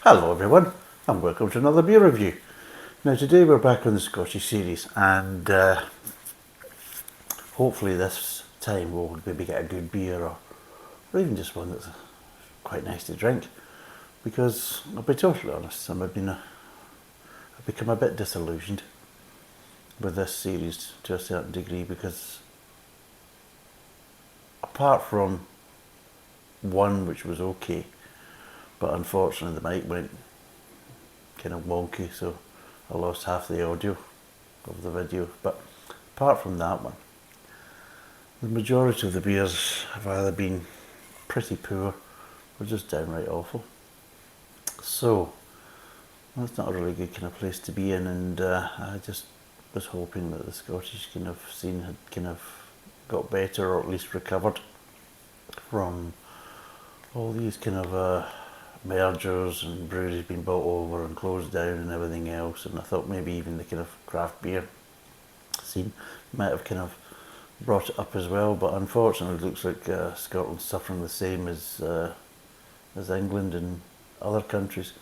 Hello everyone, and welcome to another beer review. Now today we're back on the Scottish series, and hopefully this time we'll maybe get a good beer, or even just one that's quite nice to drink, because I'll be totally honest, I've become a bit disillusioned with this series to a certain degree, because apart from one which was okay, but unfortunately the mic went kind of wonky, so I lost half the audio of the video. But apart from that one, the majority of the beers have either been pretty poor or just downright awful. So that's not a really good kind of place to be in, and I just was hoping that the Scottish kind of scene had kind of got better, or at least recovered from all these kind of mergers and breweries being bought over and closed down and everything else. And I thought maybe even the kind of craft beer scene might have kind of brought it up as well, but unfortunately it looks like Scotland's suffering the same as England and other countries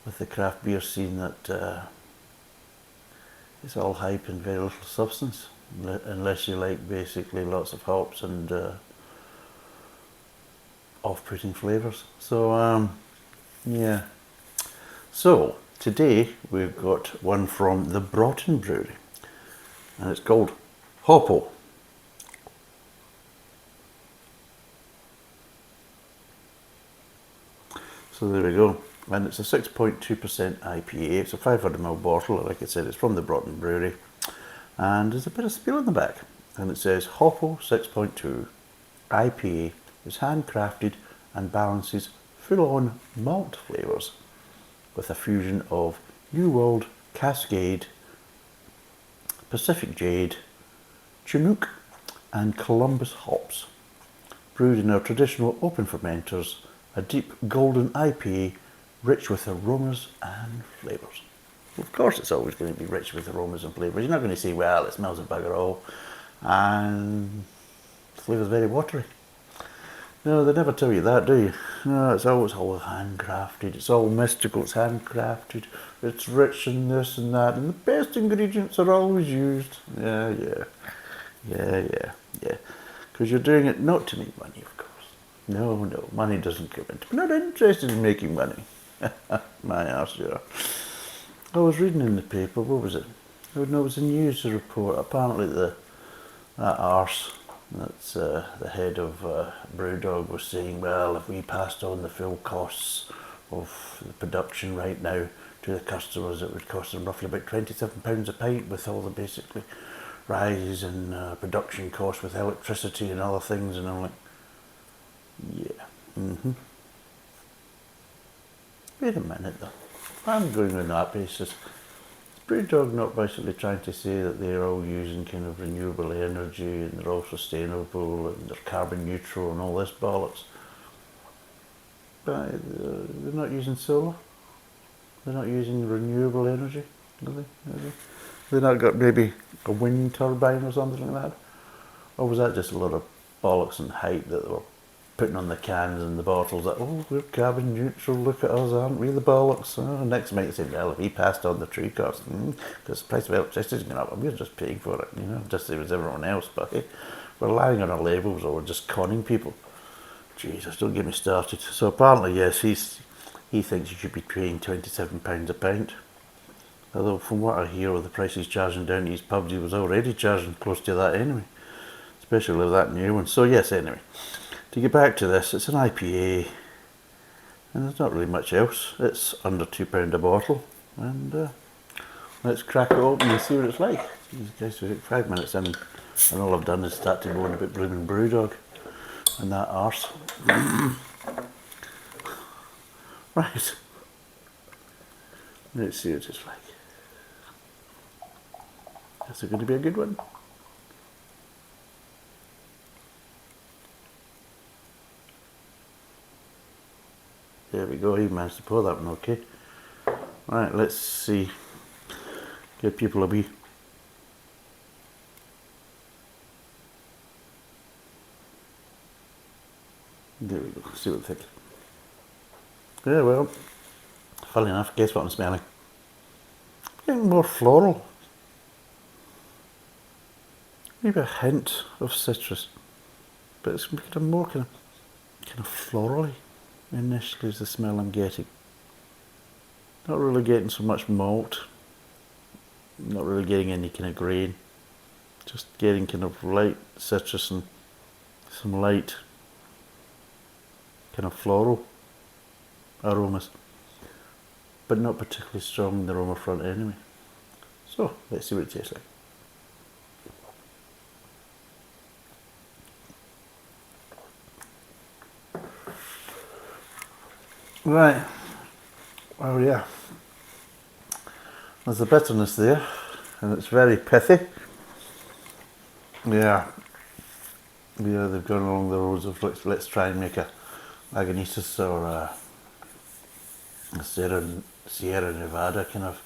with the craft beer scene, that it's all hype and very little substance, unless you like basically lots of hops and off-putting flavours. So yeah. So today we've got one from the Broughton brewery, and it's called Hopo. So there we go, and it's a 6.2% IPA. It's a 500ml bottle. Like I said, it's from the Broughton brewery, and there's a bit of spiel in the back, and it says Hopo 6.2 IPA is handcrafted and balances full-on malt flavours with a fusion of New World, Cascade, Pacific Jade, Chinook and Columbus hops. Brewed in our traditional open fermenters, a deep golden IPA rich with aromas and flavours. Of course it's always going to be rich with aromas and flavours. You're not going to say, well, it smells of bugger all and the flavour's very watery. No, they never tell you that, do you? No, it's always all handcrafted. It's all mystical. It's handcrafted. It's rich in this and that, and the best ingredients are always used. Yeah. Because you're doing it not to make money, of course. No, money doesn't come into. We're not interested in making money. My arse, yeah. I was reading in the paper. What was it? Oh no, it was a news report. Apparently, that arse. That's the head of Brewdog was saying, well, if we passed on the full costs of the production right now to the customers, it would cost them roughly about £27 a pint, with all the basically rise in production costs with electricity and other things. And I'm like, yeah, Wait a minute though. I'm going on that basis. Brewdog not basically trying to say that they're all using kind of renewable energy and they're all sustainable and they're carbon neutral and all this bollocks? But they're not using solar. They're not using renewable energy, are they? They've not got maybe a wind turbine or something like that? Or was that just a lot of bollocks and hype that they were putting on the cans and the bottles, that, oh, we're carbon neutral, look at us, aren't we the bollocks? Oh, next might say, well, if he passed on the tree cost, because the price of electricity is going up, and we're just paying for it, just as everyone else, but hey, we're lying on our labels, or we're just conning people. Jesus, don't get me started. So apparently, yes, he thinks you should be paying £27 a pint. Although from what I hear of the price he's charging down to his pubs, he was already charging close to that anyway, especially with that new one. So yes, anyway, to get back to this, it's an IPA, and there's not really much else. It's under £2 a bottle, and let's crack it open and see what it's like. These guys, we're 5 minutes in, and all I've done is start to go on a bit blooming Brewdog and that arse. Right, let's see what it's like. Is it going to be a good one? There we go, he managed to pour that one okay. Right, let's see. Give people a wee. There we go, see what they think. Yeah, well, Funny enough, guess what I'm smelling? Getting more floral. Maybe a hint of citrus, but it's kind of more kind of florally initially is the smell I'm getting. Not really getting so much malt, not really getting any kind of grain, just getting kind of light citrus and some light kind of floral aromas, but not particularly strong in the aroma front anyway. So let's see what it tastes like. Right, well yeah, there's a bitterness there and it's very pithy. Yeah, they've gone along the roads of let's try and make a Lagunitas or a Sierra Nevada kind of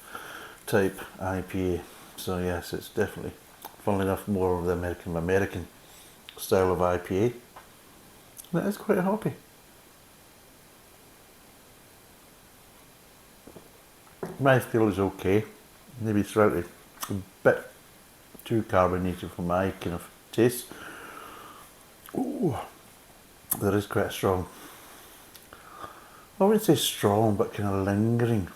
type IPA. So yes, it's definitely, funnily enough, more of the American style of IPA. And it is quite hoppy. My feel is okay. Maybe slightly a bit too carbonated for my kind of taste. Ooh, there is quite a strong, I wouldn't say strong, but kind of lingering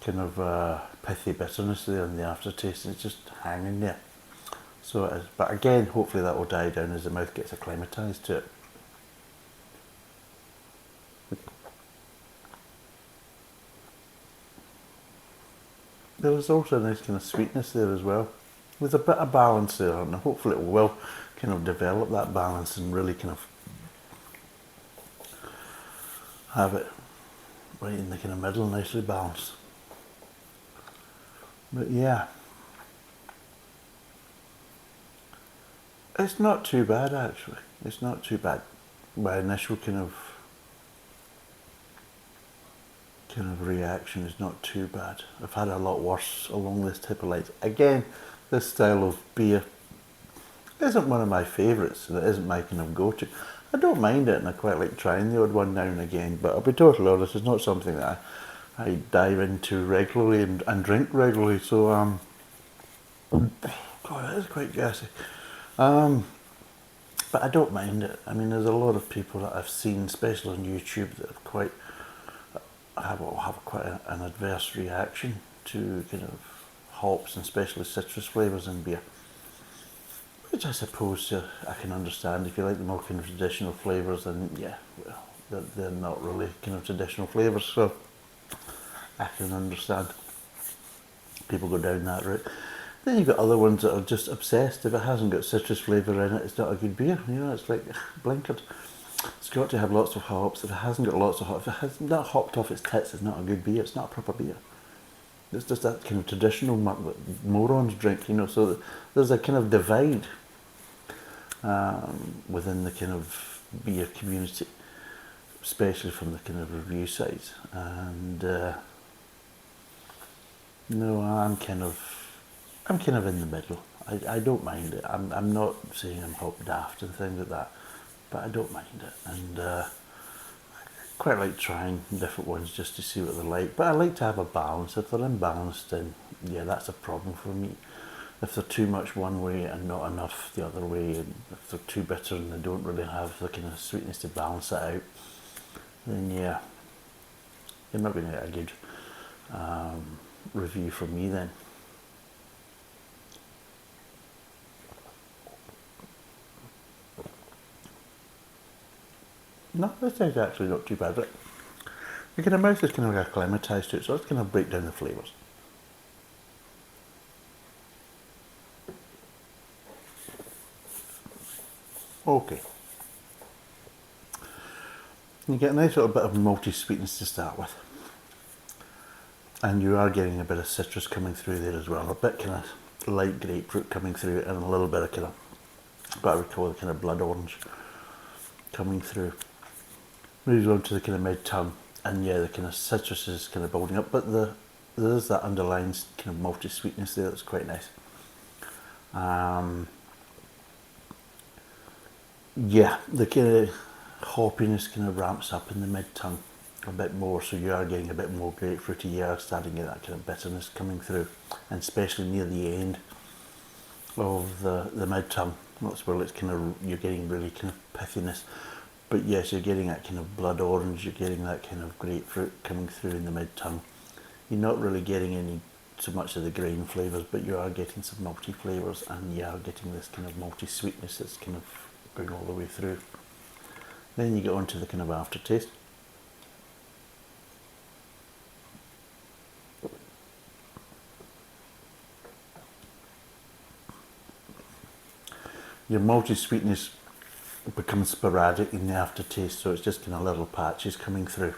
kind of pithy bitterness there in the aftertaste. It's just hanging there. So it is, but again, hopefully that will die down as the mouth gets acclimatised to it. There was also a nice kind of sweetness there as well. There's a bit of balance there, and hopefully it will kind of develop that balance and really kind of have it right in the kind of middle, nicely balanced. But yeah, it's not too bad actually. It's not too bad. My initial kind of reaction is not too bad. I've had a lot worse along this type of lines. Again, this style of beer isn't one of my favourites, and it isn't my kind of go-to. I don't mind it, and I quite like trying the odd one now and again, but I'll be totally honest, it's not something that I dive into regularly and drink regularly, so God, that is quite gassy. But I don't mind it. I mean, there's a lot of people that I've seen, especially on YouTube, that have quite an adverse reaction to kind of hops and especially citrus flavours in beer, which I suppose I can understand. If you like the more kind of traditional flavours, then yeah, well, they're not really kind of traditional flavours, so I can understand people go down that route. Then you've got other ones that are just obsessed. If it hasn't got citrus flavour in it, it's not a good beer. You know, it's like blinkered. It's got to have lots of hops. If it hasn't got lots of hops, if it has not hopped off its tits, it's not a good beer. It's not a proper beer. It's just that kind of traditional morons drink, you know. So there's a kind of divide within the kind of beer community, especially from the kind of review sites. And no, I'm kind of in the middle. I don't mind it. I'm not saying I'm hop daft and things like that, but I don't mind it, and I quite like trying different ones just to see what they're like. But I like to have a balance. If they're imbalanced, then yeah, that's a problem for me. If they're too much one way and not enough the other way, and if they're too bitter and they don't really have the kind of sweetness to balance it out, then yeah, you're not going to get a good review from me then. No, this is actually not too bad. Right? The kind of mouth is kind of acclimatised to it, so let's kind of break down the flavours. Okay. You get a nice little bit of malty sweetness to start with. And you are getting a bit of citrus coming through there as well. A bit kind of light grapefruit coming through, and a little bit of kind of what I would call the kind of blood orange coming through. Moves on to the kind of mid-tongue, and yeah, the kind of citrus is kind of building up, but there's that underlying kind of malty sweetness there that's quite nice. Yeah, the kind of hoppiness kind of ramps up in the mid-tongue, a bit more, so you are getting a bit more grapefruity, you are starting to get that kind of bitterness coming through, and especially near the end of the mid-tongue. That's where it's kind of, you're getting really kind of pithiness. But yes, you're getting that kind of blood orange, you're getting that kind of grapefruit coming through in the mid-tongue. You're not really getting any so much of the grain flavours, but you are getting some malty flavours, and you are getting this kind of malty sweetness that's kind of going all the way through. Then you get on to the kind of aftertaste. Your malty sweetness becomes sporadic in the aftertaste, so it's just kind of little patches coming through.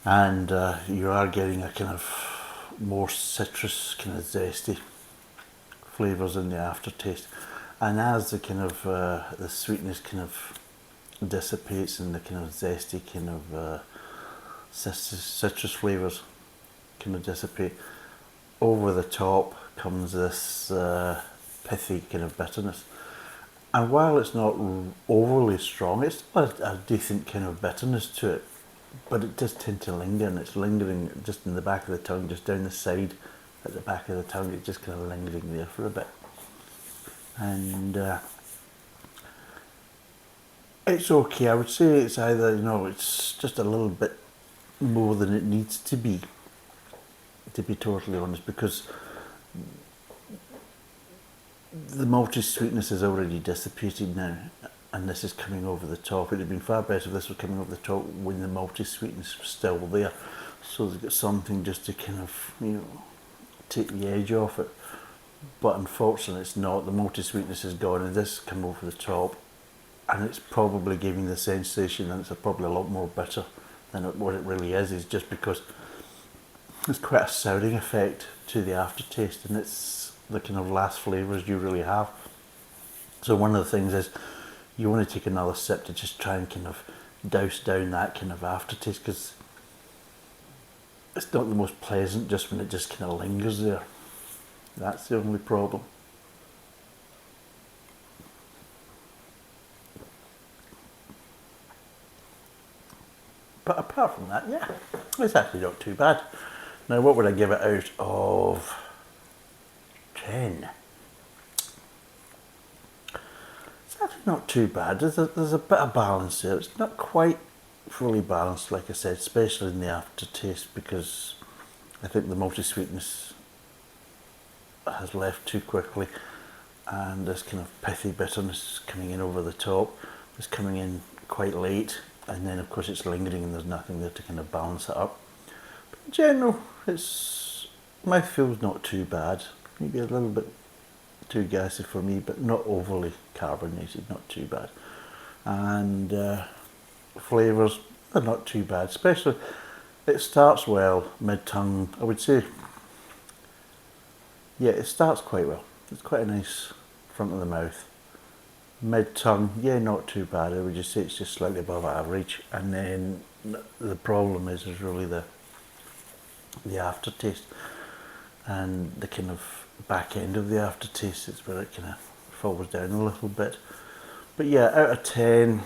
And you are getting a kind of more citrus, kind of zesty flavours in the aftertaste. And as the kind of the sweetness kind of dissipates and the kind of zesty kind of citrus flavours kind of dissipate, over the top comes this pithy kind of bitterness. And while it's not overly strong, it's still a decent kind of bitterness to it, but it does tend to linger, and it's lingering just in the back of the tongue, just down the side at the back of the tongue. It's just kind of lingering there for a bit. And it's okay. I would say it's either, you know, it's just a little bit more than it needs to be totally honest, because the malty sweetness is already dissipated now, and this is coming over the top. It would have been far better if this was coming over the top when the malty sweetness was still there, so they've got something just to kind of, you know, take the edge off it. But unfortunately it's not. The malty sweetness is gone, and this has come over the top, and it's probably giving the sensation that it's probably a lot more bitter than what it really is just because there's quite a souring effect to the aftertaste, and it's the kind of last flavours you really have. So one of the things is you want to take another sip to just try and kind of douse down that kind of aftertaste, because it's not the most pleasant just when it just kind of lingers there. That's the only problem. But apart from that, yeah, it's actually not too bad. Now, what would I give it out of 10? It's actually not too bad. There's a bit of balance there. It's not quite fully balanced, like I said, especially in the aftertaste, because I think the malty sweetness has left too quickly, and this kind of pithy bitterness coming in over the top is coming in quite late, and then of course it's lingering and there's nothing there to kind of balance it up. But in general, it's mouthfeel's not too bad. Maybe a little bit too gassy for me, but not overly carbonated, not too bad. And flavours, they're not too bad, especially it starts well mid-tongue. I would say, yeah, it starts quite well. It's quite a nice front of the mouth. Mid-tongue, yeah, not too bad. I would just say it's just slightly above average. And then the problem is really the aftertaste, and the kind of back end of the aftertaste is where it kind of falls down a little bit. But yeah, out of 10,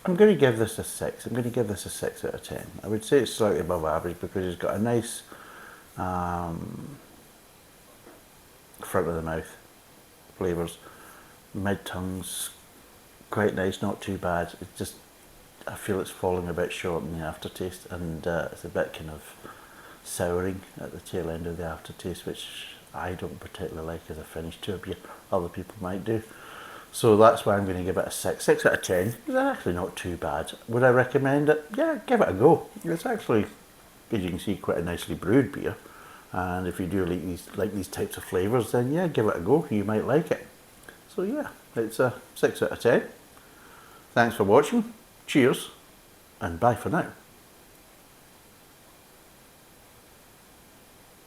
I'm going to give this a 6. I'm going to give this a 6 out of 10. I would say it's slightly above average because it's got a nice front of the mouth flavours. Mid-tongue's quite nice, not too bad. It's just, I feel it's falling a bit short in the aftertaste, and it's a bit kind of souring at the tail end of the aftertaste, which I don't particularly like as a finish to a beer. Other people might do. So that's why I'm going to give it a 6. 6 out of 10. It's actually not too bad. Would I recommend it? Yeah, give it a go. It's actually, as you can see, quite a nicely brewed beer. And if you do like these types of flavours, then yeah, give it a go. You might like it. So yeah, it's a 6 out of 10. Thanks for watching. Cheers, and bye for now.